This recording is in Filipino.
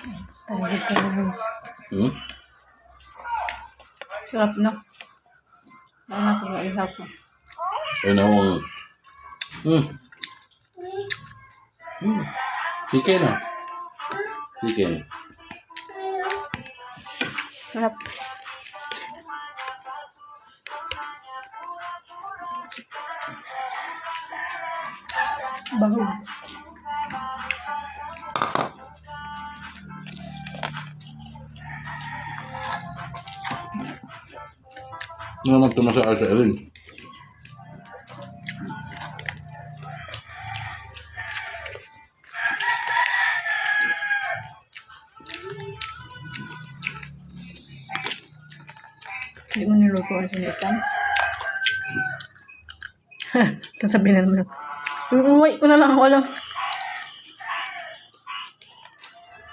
Tayo guys. Sarap na. Ano na po ihaw po. Ayun ako. Chicken na. Chicken. Sarap. Bango. Ano naman tumasaan sa Erin? Hindi mo niluto ang sinitan. Sasabihin naman. Umuwi ko na lang. Walang